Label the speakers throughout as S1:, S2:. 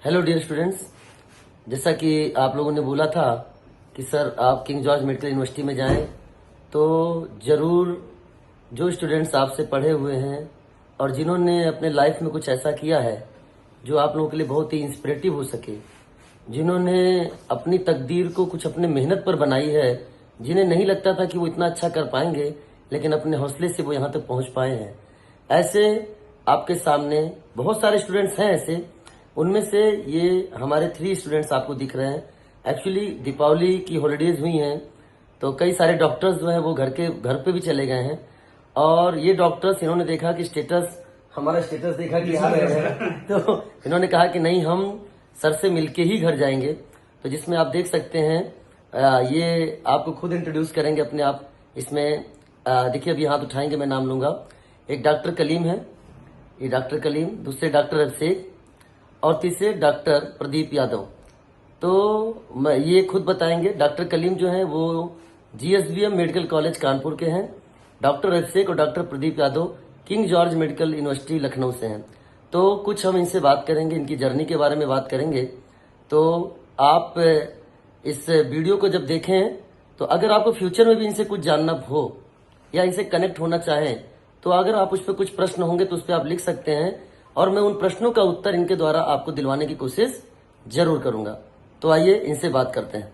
S1: Hello dear students, जैसा कि आप लोगों ने बोला था कि सर आप किंग जॉर्ज मेडिकल यूनिवर्सिटी में जाएं, तो ज़रूर जो स्टूडेंट्स आपसे पढ़े हुए हैं और जिन्होंने अपने लाइफ में कुछ ऐसा किया है जो आप लोगों के लिए बहुत ही इंस्पिरेटिव हो सके, जिन्होंने अपनी तकदीर को कुछ अपने मेहनत पर बनाई है, जिन्हें नहीं लगता था कि वो इतना अच्छा कर पाएंगे, लेकिन अपने हौसले से वो यहाँ तक पहुँच पाए हैं। ऐसे आपके सामने बहुत सारे स्टूडेंट्स हैं ऐसे, उनमें से ये हमारे 3 स्टूडेंट्स आपको दिख रहे हैं। एक्चुअली दीपावली की हॉलीडेज हुई हैं, तो कई सारे डॉक्टर्स जो हैं वो घर पे भी चले गए हैं, और ये डॉक्टर्स इन्होंने देखा कि हमारा स्टेटस देखा कि आ रहे हैं, तो इन्होंने कहा कि नहीं, हम सर से मिलके ही घर जाएंगे। तो जिसमें आप देख सकते हैं, ये आपको खुद इंट्रोड्यूस करेंगे अपने आप। इसमें देखिए, अभी हाथ उठाएंगे, मैं नाम लूंगा। एक डॉक्टर कलीम है, ये डॉक्टर कलीम, दूसरे डॉक्टर अभिषेक, और तीसरे डॉक्टर प्रदीप यादव। तो ये खुद बताएंगे। डॉक्टर कलीम जो है वो GSBM मेडिकल कॉलेज कानपुर के हैं। डॉक्टर अभिषेक और doctor Pradeep Yadav king George medical university Lucknow से हैं। तो कुछ हम इनसे बात करेंगे, इनकी जर्नी के बारे में बात करेंगे। तो आप इस वीडियो को जब देखें, तो अगर आपको फ्यूचर में भी इनसे कुछ जानना हो या इनसे कनेक्ट होना चाहें, तो अगर आप उस पर कुछ प्रश्न होंगे तो उस पर आप लिख सकते हैं, और मैं उन प्रश्नों का उत्तर इनके द्वारा आपको दिलवाने की कोशिश जरूर करूंगा। तो आइए इनसे बात करते हैं।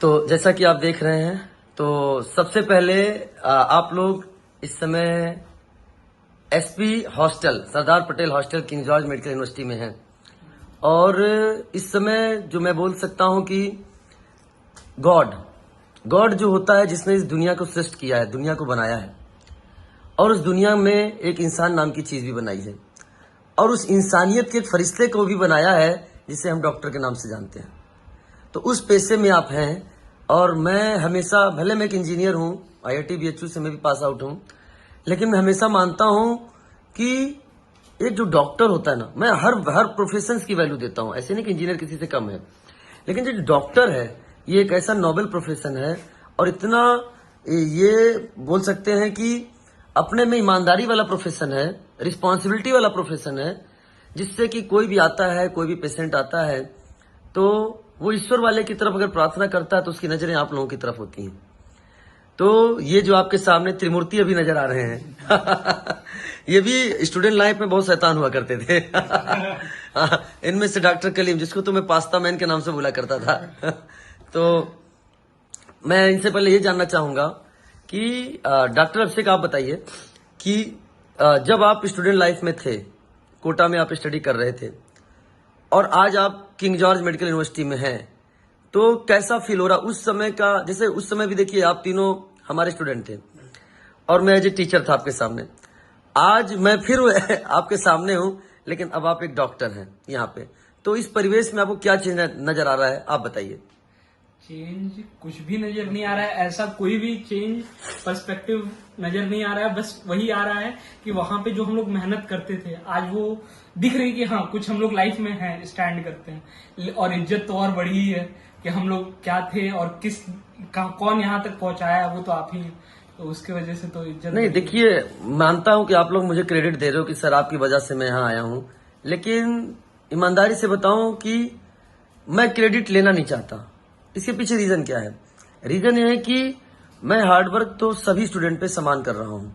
S1: तो जैसा कि आप देख रहे हैं, तो सबसे पहले आप लोग इस समय SP hostel, Sardar Patel hostel, King George medical university में हैं। और इस समय जो मैं बोल सकता हूं कि गॉड जो होता है, जिसने इस दुनिया को सृष्ट किया है, दुनिया को बनाया है, और उस दुनिया में एक इंसान नाम की चीज भी बनाई है, और उस इंसानियत के एक फरिश्ते को भी बनाया है जिसे हम डॉक्टर के नाम से जानते हैं। तो उस पेशे में आप हैं, और मैं हमेशा, भले मैं एक इंजीनियर हूं, IIT BHU से मैं भी पास आउट हूं, लेकिन मैं हमेशा मानता हूं कि एक जो डॉक्टर होता है ना, मैं हर प्रोफेशन की वैल्यू देता हूं, ऐसे नहीं कि इंजीनियर किसी से कम है, लेकिन जो डॉक्टर है ये एक ऐसा नोबेल प्रोफेशन है, और इतना ये बोल सकते हैं कि अपने में ईमानदारी वाला प्रोफेशन है, रिस्पॉन्सिबिलिटी वाला प्रोफेशन है, जिससे कि कोई भी आता है, कोई भी पेशेंट आता है, तो वो ईश्वर वाले की तरफ अगर प्रार्थना करता है तो उसकी नजरें आप लोगों की तरफ होती हैं। तो ये जो आपके सामने त्रिमूर्ति अभी नजर आ रहे हैं ये भी स्टूडेंट लाइफ में बहुत शैतान हुआ करते थे इनमें से डॉक्टर कलीम, जिसको तो मैं पास्ता मैन के नाम से बोला करता था तो मैं इनसे पहले ये जानना चाहूंगा कि डॉक्टर अभिषेक, आप बताइए कि जब आप स्टूडेंट लाइफ में थे, कोटा में आप स्टडी कर रहे थे, और आज आप किंग जॉर्ज मेडिकल यूनिवर्सिटी में हैं, तो कैसा फील हो रहा उस समय का? जैसे उस समय भी देखिए, आप तीनों हमारे स्टूडेंट थे और मैं एज ए टीचर था आपके सामने। आज मैं फिर आपके सामने हूं, लेकिन अब आप एक डॉक्टर हैं यहाँ पे। तो इस परिवेश में आपको क्या चेंज नजर आ रहा है, आप बताइए।
S2: चेंज कुछ भी नजर नहीं आ रहा है, ऐसा कोई भी चेंज पर्सपेक्टिव नजर नहीं आ रहा है। बस वही आ रहा है कि वहां पे जो हम लोग मेहनत करते थे, आज वो दिख रही कि हाँ, कुछ हम लोग लाइफ में हैं, स्टैंड करते हैं। और इज्जत तो और बढ़ी ही है कि हम लोग क्या थे और कौन यहाँ तक पहुंचाया, वो तो आप ही हैं। तो उसकी वजह से तो इज्जत
S1: नहीं, देखिए, मानता हूं कि आप लोग मुझे क्रेडिट दे रहे हो कि सर आपकी वजह से मैं यहाँ आया हूं, लेकिन ईमानदारी से बताऊं कि मैं क्रेडिट लेना नहीं चाहता। इसके पीछे रीजन क्या है? रीजन यह है कि मैं हार्डवर्क तो सभी स्टूडेंट पे समान कर रहा हूं,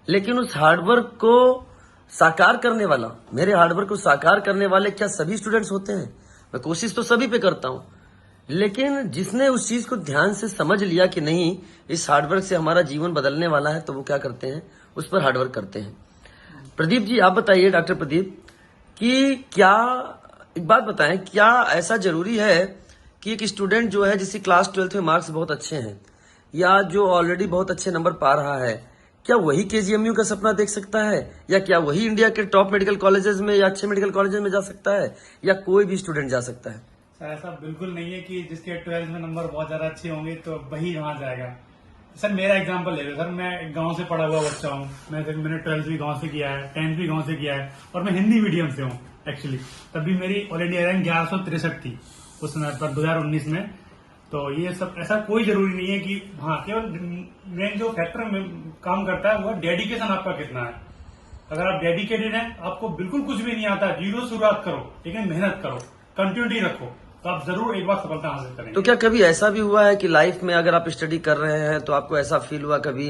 S1: लेकिन उस हार्डवर्क को साकार करने वाला, मेरे हार्डवर्क को साकार करने वाले क्या सभी स्टूडेंट्स होते हैं? मैं कोशिश तो सभी पे करता हूं, लेकिन जिसने उस चीज को ध्यान से समझ लिया कि नहीं, इस हार्डवर्क से हमारा जीवन बदलने वाला है, तो वो क्या करते हैं, उस पर हार्डवर्क करते हैं। प्रदीप जी, आप बताइए, डॉक्टर प्रदीप, कि क्या, एक बात बताएं, क्या ऐसा जरूरी है कि एक स्टूडेंट जो है, जिसकी क्लास 12th में मार्क्स बहुत अच्छे हैं, या जो ऑलरेडी बहुत अच्छे नंबर पा रहा है, क्या वही KGMU का सपना देख सकता है, या क्या वही इंडिया के टॉप मेडिकल कॉलेजेस में या अच्छे मेडिकल कॉलेजेस में जा सकता है, या कोई भी स्टूडेंट जा सकता है?
S3: सर, ऐसा बिल्कुल नहीं है कि जिसके 12th में नंबर बहुत ज्यादा अच्छे होंगे तो वही वहां जाएगा। सर, मेरा एग्जांपल ले लो। सर, मैं एक गांव से पढ़ा हुआ बच्चा हूँ। मैंने 12th भी गांव से किया है, 10th भी गांव से किया है, और मैं हिंदी मीडियम से हूँ एक्चुअली। तभी मेरी ऑल इंडिया रैंक 1163 थी उस समय पर, 2019 में। तो ये सब ऐसा कोई जरूरी नहीं है कि हाँ, केवल मेन जो फैक्टर में काम करता है वो डेडिकेशन आपका कितना है। अगर आप डेडिकेटेड हैं, आपको बिल्कुल कुछ भी नहीं आता, जीरो शुरुआत करो, लेकिन मेहनत करो, कंटिन्यूटी रखो, तो आप जरूर एक बार सफलता हासिल करेंगे।
S1: तो क्या कभी ऐसा भी हुआ है कि लाइफ में अगर आप स्टडी कर रहे हैं तो आपको ऐसा फील हुआ कभी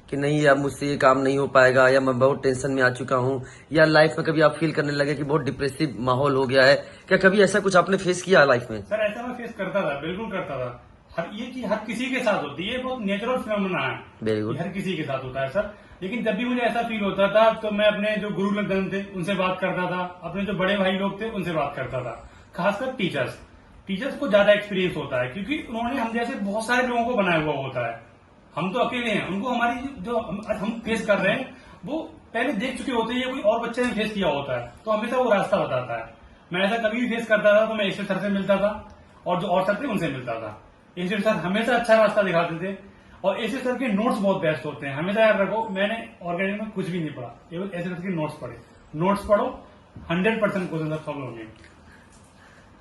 S1: कि नहीं अब मुझसे ये काम नहीं हो पाएगा, या मैं बहुत टेंशन में आ चुका हूँ, या लाइफ में कभी आप फील करने लगे कि बहुत डिप्रेसिव माहौल हो गया है? क्या कभी ऐसा कुछ आपने फेस किया लाइफ में?
S3: सर ऐसा मैं फेस करता था, बिल्कुल करता था। ये चीज हर किसी के साथ होती है, बहुत नेचुरल फिनोमेना है।
S1: Very good.
S3: ये हर किसी के साथ होता है सर। लेकिन जब भी मुझे ऐसा फील होता था तो मैं अपने जो गुरुजन थे उनसे बात करता था, अपने जो बड़े भाई लोग थे उनसे बात करता था, खासकर टीचर्स को ज्यादा एक्सपीरियंस होता है, क्योंकि उन्होंने हम जैसे बहुत सारे लोगों को बनाया हुआ होता है। हम तो अकेले हैं, उनको हमारी जो हम फेस कर रहे हैं वो पहले देख चुके होते हैं, कोई और बच्चे ने फेस किया होता है, तो हमेशा वो रास्ता बताता है। मैं ऐसा कभी भी फेस करता था तो मैं एसए सर से मिलता था, और जो और सर थे उनसे मिलता था। एसए सर हमेशा अच्छा रास्ता दिखाते थे, और एसए सर के नोट्स बहुत बेस्ट होते हैं। हमेशा याद रखो, मैंने ऑर्गेनाइज में कुछ भी नहीं पढ़ा, केवल एसए सर के नोट्स पढ़े। नोट्स पढ़ो, 100% क्वेश्चन सॉल्व होंगे।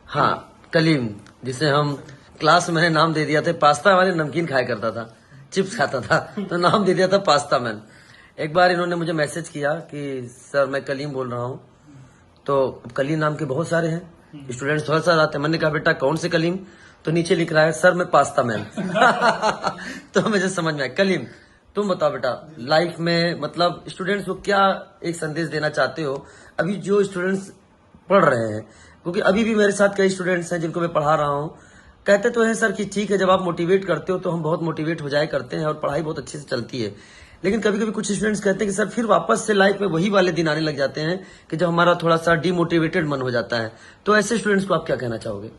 S1: हाँ, कलीम, जिसे हम क्लास में नाम दे दिया था, पास्ता वाले नमकीन खाया करता था, चिप्स खाता था, तो नाम दे दिया था पास्ता मैन। एक बार इन्होंने मुझे मैसेज किया कि सर मैं कलीम बोल रहा हूँ, तो कलीम नाम के बहुत सारे हैं, स्टूडेंट्स थोड़ा सा आते हैं। मैंने कहा बेटा कौन से कलीम? तो नीचे लिख रहा है सर मैं पास्ता मैन। तो मुझे समझ में आया। कलीम, तुम बताओ बेटा, लाइफ में मतलब स्टूडेंट्स को क्या एक संदेश देना चाहते हो अभी जो स्टूडेंट्स पढ़ रहे हैं? क्योंकि अभी भी मेरे साथ कई स्टूडेंट्स हैं जिनको मैं पढ़ा रहा हूँ, कहते तो हैं सर कि ठीक है, जब आप मोटिवेट करते हो तो हम बहुत मोटिवेट हो जाए करते हैं और पढ़ाई बहुत अच्छे से चलती है, लेकिन कभी कभी कुछ स्टूडेंट्स कहते हैं कि सर फिर वापस से लाइफ में वही वाले दिन आने लग जाते हैं कि जब हमारा थोड़ा सा डिमोटिवेटेड मन हो जाता है। तो ऐसे स्टूडेंट्स को आप क्या कहना चाहोगे?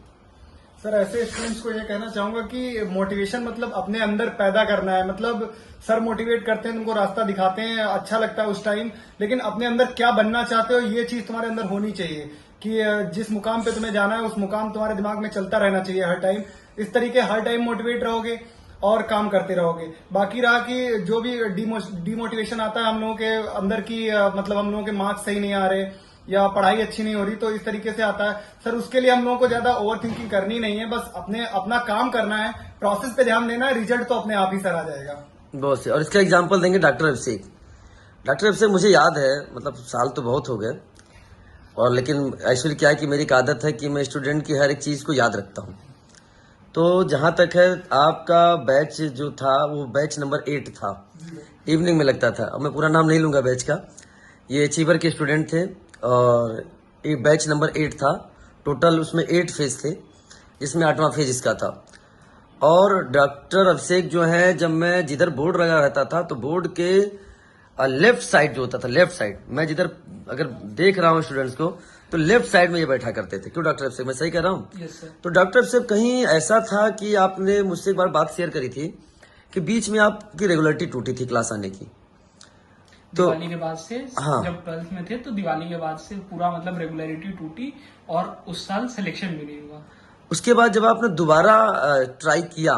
S4: सर ऐसे स्टूडेंट्स को ये कहना चाहूंगा कि मोटिवेशन मतलब अपने अंदर पैदा करना है। मतलब सर मोटिवेट करते हैं, तुमको रास्ता दिखाते हैं, अच्छा लगता है उस टाइम, लेकिन अपने अंदर क्या बनना चाहते हो ये चीज तुम्हारे अंदर होनी चाहिए कि जिस मुकाम पे तुम्हें जाना है उस मुकाम तुम्हारे दिमाग में चलता रहना चाहिए हर टाइम। इस तरीके हर टाइम मोटिवेट रहोगे और काम करते रहोगे। बाकी रहा कि जो भी डिमोटिवेशन आता है हम लोगों के अंदर की मतलब हम लोगों के मार्क्स सही नहीं आ रहे या पढ़ाई अच्छी नहीं हो रही, तो इस तरीके से आता है सर। उसके लिए हम लोगों को ज्यादा ओवर थिंकिंग करनी नहीं है, बस अपना काम करना है, प्रोसेस पे ध्यान देना है, रिजल्ट तो अपने आप ही सर आ जाएगा।
S1: बहुत से। और इसका एग्जाम्पल देंगे डॉक्टर अभिषेक। डॉक्टर अभिषेक मुझे याद है, मतलब साल तो बहुत हो गए, और लेकिन एक्चुअली क्या है कि मेरी एक आदत है कि मैं स्टूडेंट की हर एक चीज को याद रखता हूँ। तो जहां तक है आपका बैच जो था वो बैच नंबर 8 था, इवनिंग में लगता था। अब मैं पूरा नाम नहीं लूंगा बैच का, ये अचीवर के स्टूडेंट थे और ये बैच नंबर 8 था। टोटल उसमें 8 फेज थे, जिसमें 8वां फेज इसका था। और डॉक्टर अभिषेक जो है, जब मैं जिधर बोर्ड लगा रहता था तो बोर्ड के लेफ्ट साइड जो होता था, लेफ्ट साइड, मैं जिधर अगर देख रहा हूँ स्टूडेंट्स को तो लेफ्ट साइड में ये बैठा करते थे। क्यों डॉक्टर अभिषेक, मैं सही कह रहा हूँ?
S2: Yes sir.
S1: तो डॉक्टर अभिषेक कहीं ऐसा था कि आपने मुझसे एक बार बात शेयर करी थी कि बीच में आपकी रेगुलरिटी टूटी थी क्लास आने की। तो
S2: दिवाली के बाद से
S1: हाँ।
S2: जब 12th में थे तो दिवाली के बाद से पूरा मतलब रेगुलरिटी टूटी और उस साल सिलेक्शन भी नहीं हुआ।
S1: उसके बाद जब आपने दोबारा ट्राई किया,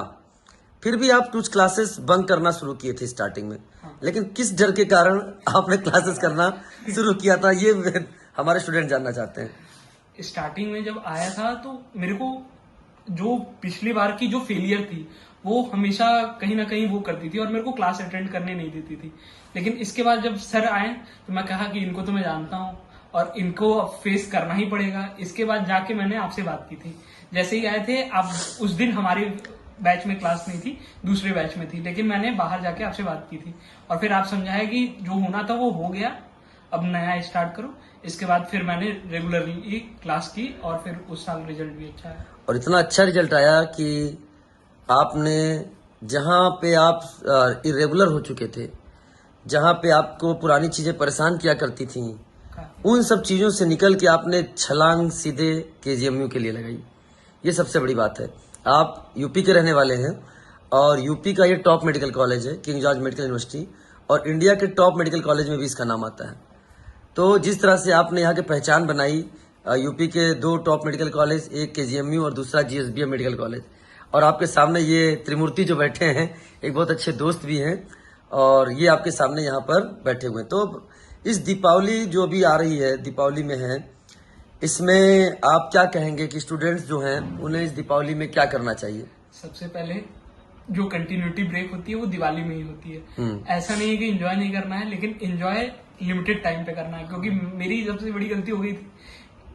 S1: फिर भी आप कुछ क्लासेस बंक करना शुरू किए थे स्टार्टिंग में।
S2: हाँ।
S1: लेकिन किस डर के कारण आपने क्लासेस करना शुरू किया था, ये हमारे स्टूडेंट जानना चाहते हैं।
S2: स्टार्टिंग में जब आया था तो मेरे को जो पिछली बार की जो फेलियर थी वो हमेशा कहीं ना कहीं वो करती थी और मेरे को क्लास अटेंड करने नहीं देती थी। लेकिन इसके बाद जब सर आए तो मैं कहा कि इनको तो मैं जानता हूँ और इनको अब फेस करना ही पड़ेगा। इसके बाद जाके मैंने आपसे बात की थी। जैसे ही आए थे आप, उस दिन हमारे बैच में क्लास नहीं थी, दूसरे बैच में थी, लेकिन मैंने बाहर जाके आपसे बात की थी और फिर आप समझाया कि जो होना था वो हो गया, अब नया स्टार्ट करो। इसके बाद फिर मैंने रेगुलरली क्लास की और फिर उस साल रिजल्ट भी अच्छा है।
S1: और इतना अच्छा रिजल्ट आया कि आपने जहां पे आप इरेगुलर हो चुके थे, जहां पे आपको पुरानी चीजें परेशान किया करती थी, उन सब चीजों से निकल के आपने छलांग सीधे केजीएमयू के लिए लगाई। ये सबसे बड़ी बात है। आप यूपी के रहने वाले हैं और यूपी का ये टॉप मेडिकल कॉलेज है, किंग जॉर्ज मेडिकल यूनिवर्सिटी, और इंडिया के टॉप मेडिकल कॉलेज में भी इसका नाम आता है। तो जिस तरह से आपने यहाँ की पहचान बनाई, यूपी के 2 टॉप मेडिकल कॉलेज, एक केजीएमयू और दूसरा जीएसबीएम मेडिकल कॉलेज, और आपके सामने ये त्रिमूर्ति जो बैठे हैं, एक बहुत अच्छे दोस्त भी हैं और ये आपके सामने यहाँ पर बैठे हुए हैं। तो इस दीपावली जो अभी आ रही है, दीपावली में है, इसमें आप क्या कहेंगे कि स्टूडेंट्स जो हैं उन्हें इस दीपावली में क्या करना चाहिए?
S2: सबसे पहले जो कंटिन्यूटी ब्रेक होती है वो दिवाली में ही होती है। ऐसा नहीं है कि एंजॉय नहीं करना है, लेकिन एंजॉय लिमिटेड टाइम पे करना है। क्योंकि मेरी सबसे बड़ी गलती हो गई थी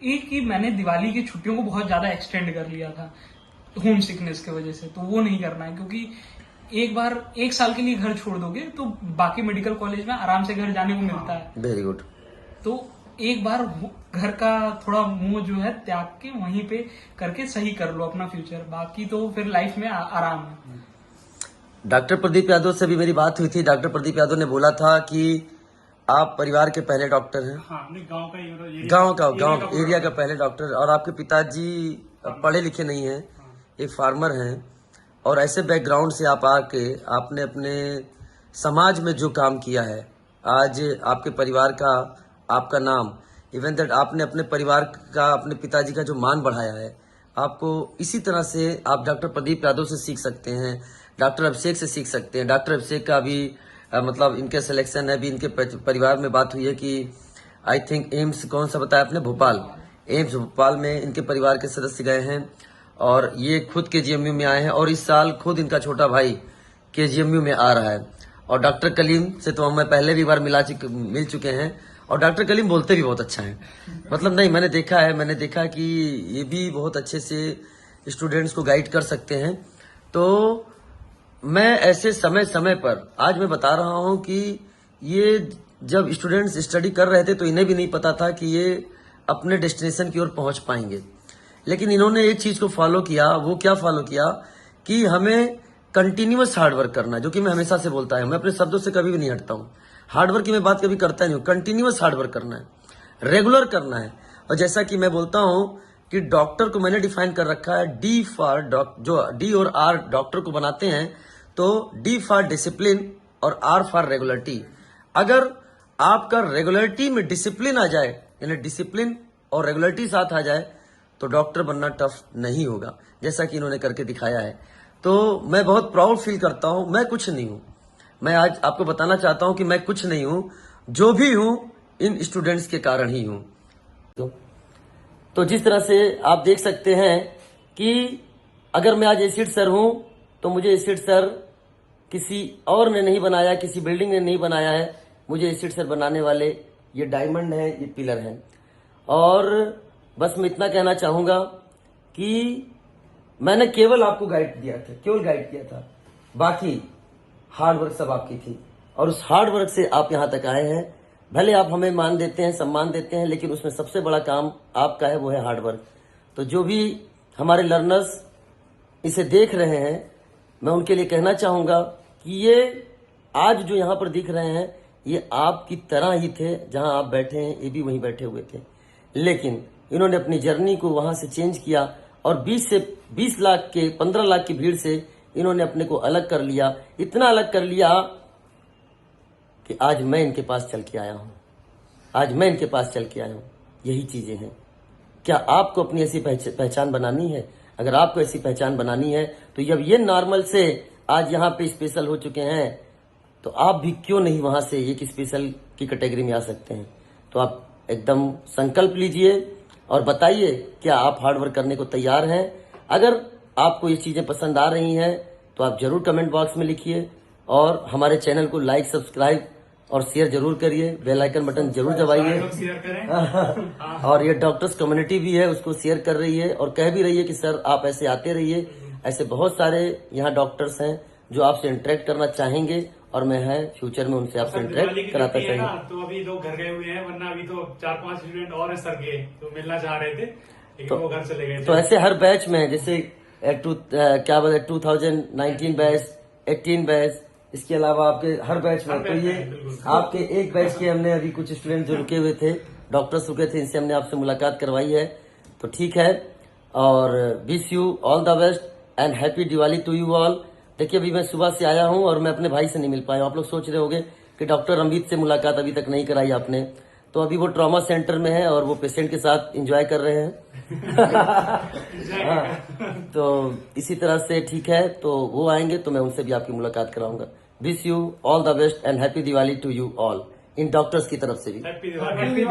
S2: एक कि मैंने दिवाली की छुट्टियों को बहुत ज्यादा एक्सटेंड कर लिया था होम सिकनेस की वजह से। तो वो नहीं करना है, क्योंकि एक बार 1 साल के लिए घर छोड़ दोगे तो बाकी मेडिकल कॉलेज में आराम से घर जाने को मिलता है।
S1: Very good.
S2: तो एक बार घर का थोड़ा मुंह जो है त्याग के वहीं पे करके सही कर लो अपना फ्यूचर, बाकी तो फिर लाइफ में आराम है।
S1: डॉक्टर प्रदीप यादव से भी मेरी बात हुई थी। डॉक्टर प्रदीप यादव ने बोला था कि आप परिवार के पहले डॉक्टर हैं।
S3: हाँ, अपने गांव का ही मतलब
S1: गांव एरिया का पहले डॉक्टर, और आपके पिताजी पढ़े लिखे नहीं हैं, एक फार्मर हैं, और ऐसे बैकग्राउंड से आप आके आपने अपने समाज में जो काम किया है, आज आपके परिवार का, आपका नाम, इवन दैट आपने अपने परिवार का, अपने पिताजी का जो मान बढ़ाया है, आपको इसी तरह से आप डॉक्टर प्रदीप यादव से सीख सकते हैं, डॉक्टर अभिषेक से सीख सकते हैं। डॉक्टर अभिषेक का भी मतलब इनके सिलेक्शन है, अभी इनके परिवार में बात हुई है कि आई थिंक एम्स, कौन सा बताया आपने, भोपाल, एम्स भोपाल में इनके परिवार के सदस्य गए हैं, और ये खुद केजीएमयू में आए हैं, और इस साल खुद इनका छोटा भाई केजीएमयू में आ रहा है। और डॉक्टर कलीम से तो मैं पहले भी बार मिल चुके हैं, और डॉक्टर कलीम बोलते भी बहुत अच्छा है। मतलब नहीं, मैंने देखा कि ये भी बहुत अच्छे से स्टूडेंट्स को गाइड कर सकते हैं। तो मैं ऐसे समय समय पर, आज मैं बता रहा हूं कि ये जब स्टूडेंट्स स्टडी कर रहे थे तो इन्हें भी नहीं पता था कि ये अपने डेस्टिनेशन की ओर पहुंच पाएंगे, लेकिन इन्होंने एक चीज को फॉलो किया। वो क्या फॉलो किया कि हमें कंटिन्यूअस हार्डवर्क करना है, जो कि मैं हमेशा से बोलता है, मैं अपने शब्दों से कभी भी नहीं हटता हूं। हार्डवर्क की मैं बात कभी करता नहीं हूं, कंटिन्यूअस हार्डवर्क करना है, रेगुलर करना है। और जैसा कि मैं बोलता हूं कि डॉक्टर को मैंने डिफाइन कर रखा है, डी फॉर जो डी और आर डॉक्टर को बनाते हैं, तो डी फॉर डिसिप्लिन और आर फॉर रेगुलरिटी। अगर आपका रेगुलरिटी में डिसिप्लिन आ जाए, यानी डिसिप्लिन और रेगुलरिटी साथ आ जाए, तो डॉक्टर बनना टफ नहीं होगा, जैसा कि इन्होंने करके दिखाया है। तो मैं बहुत प्राउड फील करता हूं। मैं कुछ नहीं हूं, मैं आज आपको बताना चाहता हूं कि मैं कुछ नहीं हूं, जो भी हूं इन स्टूडेंट्स के कारण ही हूं। तो जिस तरह से आप देख सकते हैं कि अगर मैं आज एसिड सर हूं, तो मुझे एसिड सर किसी और ने नहीं बनाया, किसी बिल्डिंग ने नहीं बनाया है। मुझे एसिड सर बनाने वाले ये डायमंड है, ये पिलर है। और बस मैं इतना कहना चाहूंगा कि मैंने केवल आपको गाइड दिया था, केवल गाइड किया था, बाकी हार्डवर्क सब आपकी थी, और उस हार्डवर्क से आप यहां तक आए हैं। भले आप हमें मान देते हैं, सम्मान देते हैं, लेकिन उसमें सबसे बड़ा काम आपका है, वो है हार्डवर्क। तो जो भी हमारे लर्नर्स इसे देख रहे हैं, मैं उनके लिए कहना चाहूंगा कि ये आज जो यहाँ पर दिख रहे हैं, ये आपकी तरह ही थे। जहां आप बैठे हैं, ये भी वहीं बैठे हुए थे, लेकिन इन्होंने अपनी जर्नी को वहां से चेंज किया, और 20 लाख के 15 लाख की भीड़ से इन्होंने अपने को अलग कर लिया। इतना अलग कर लिया कि आज मैं इनके पास चल के आया हूं। यही चीजें हैं। क्या आपको अपनी ऐसी पहचान बनानी है? अगर आपको ऐसी पहचान बनानी है, तो जब ये नॉर्मल से आज यहाँ पे स्पेशल हो चुके हैं, तो आप भी क्यों नहीं वहां से एक स्पेशल की कैटेगरी में आ सकते हैं? तो आप एकदम संकल्प लीजिए और बताइए, क्या आप हार्डवर्क करने को तैयार हैं? अगर आपको ये चीजें पसंद आ रही हैं, तो आप जरूर कमेंट बॉक्स में लिखिए, और हमारे चैनल को लाइक, सब्सक्राइब और शेयर जरूर करिए, बेल आइकन बटन जरूर दबाइए।
S3: शेयर करें।
S1: और ये डॉक्टर्स कम्युनिटी भी है, उसको शेयर कर रही है, और कह भी रही है कि सर आप ऐसे आते रहिए। ऐसे बहुत सारे यहाँ डॉक्टर्स हैं जो आपसे इंटरेक्ट करना चाहेंगे, और मैं फ्यूचर में उनसे आपसे इंटरेक्ट कराता चाहिए।
S3: तो अभी लोग घर गए हुए हैं, वरना अभी तो 4-5 स्टूडेंट और सर के तो मिलना चाह रहे थे, लेकिन वो घर चले गए।
S1: तो ऐसे हर बैच में, जैसे 2019 बैच, 18 बैच, इसके अलावा आपके हर बैच में, तो ये आपके एक बैच के हमने अभी कुछ स्टूडेंट जो रुके हुए थे, डॉक्टर्स रुके थे, इनसे हमने आपसे मुलाकात करवाई है। तो ठीक है, और wish you all the best and happy Diwali to you all. देखिए, अभी मैं सुबह से आया हूं और मैं अपने भाई से नहीं मिल पाया हूं। आप लोग सोच रहे होंगे कि डॉक्टर अमित से मुलाकात अभी तक नहीं कराई आपने, तो अभी वो ट्रॉमा सेंटर में है और वो पेशेंट के साथ एंजॉय कर रहे हैं। हाँ, तो इसी तरह से ठीक है, तो वो आएंगे तो मैं उनसे भी आपकी मुलाकात कराऊंगा। Wish you all the best and happy Diwali to you all, इन डॉक्टर्स की तरफ से भी।
S3: हैप्पी दिवाली।